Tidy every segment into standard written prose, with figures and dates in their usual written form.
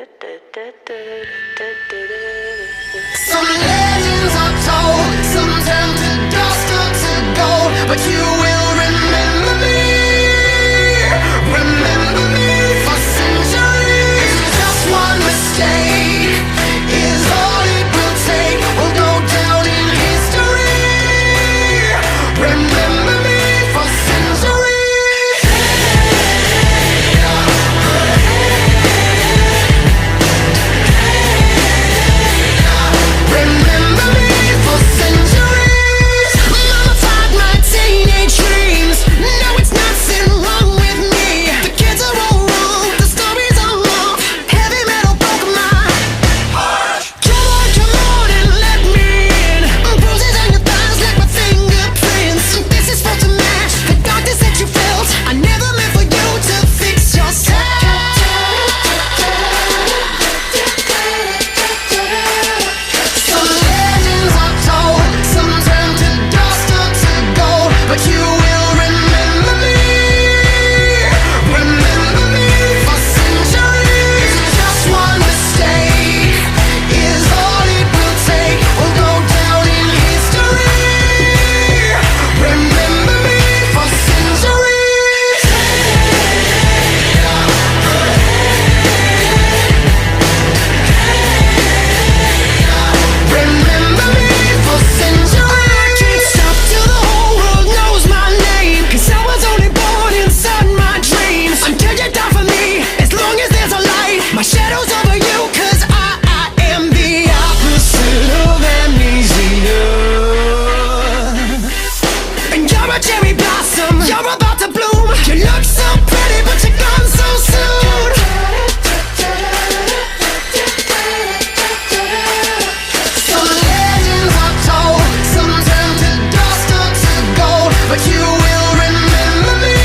Some legends are told, some turn to dust or to gold, but you will remember me for centuries. Just one mistake is all it will take. We'll go down in history. Remember me for centuries. Remember me for centuries. Mama tied my teenage dreams. No, it's nothing wrong with me. The kids are all wrong, the stories are long. Heavy metal broke my heart. Come on and let me in. Bruises on your thighs like my fingerprints. This is for to match the darkness that you felt. I never meant for you to fix yourself. Some legends are told, some turn to dust or to gold, but you will remember me for centuries. Just one mistake is all it will take. We'll go down in history. Remember me for centuries. Remember me for centuries. I can't stop till the whole world knows my name, 'cause I was only born inside my dreams. Until you die for me, as long as there's a light, my shadow's over you, 'cause I am the opposite of amnesia. And you're a cherry blossom, you're about to bloom. You look so pretty, but you're gone so soon. Some legends are told, some turn to dust or to gold, but you will remember me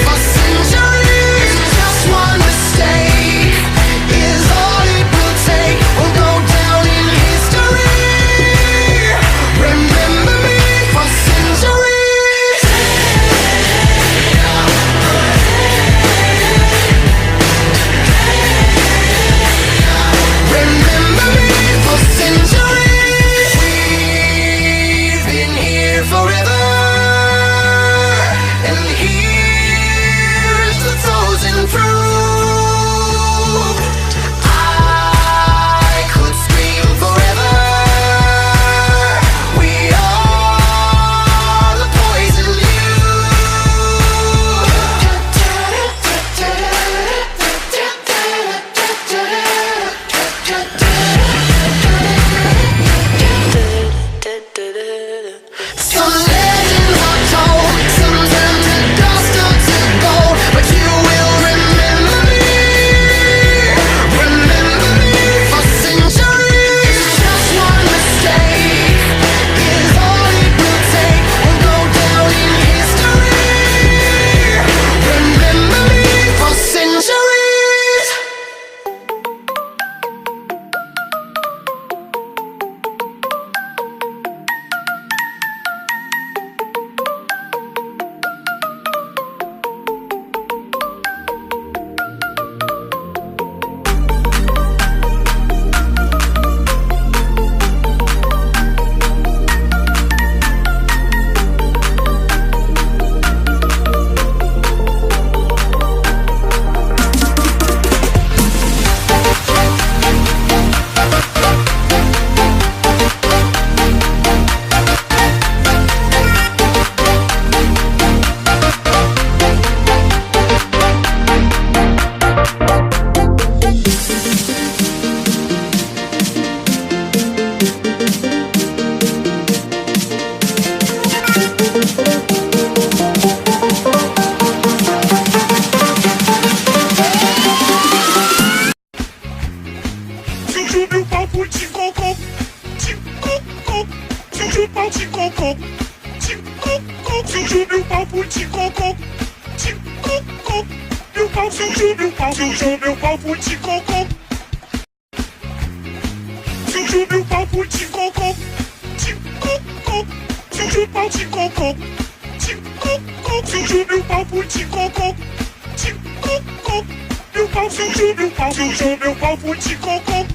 for centuries. Just one mistake is all it will take. We'll go down in history. Remember me for centuries. Remember me for centuries. We've been here forever, and here's the frozen fruit. I could scream forever. We are the poison Some legends are told, some turn to dust or to gold, but you will remember me for centuries. Just one mistake is all it will take. We'll go down in history. Remember me for centuries. Chuchu meu papo de cocô, chuchu pau de cocô, chuchu meu papo de cocô, meu pau, chuchu meu papo de cocô, chuchu meu papo de cocô, chuchu pau de cocô, chuchu meu papo de cocô, pau sujou meu pau de cocô.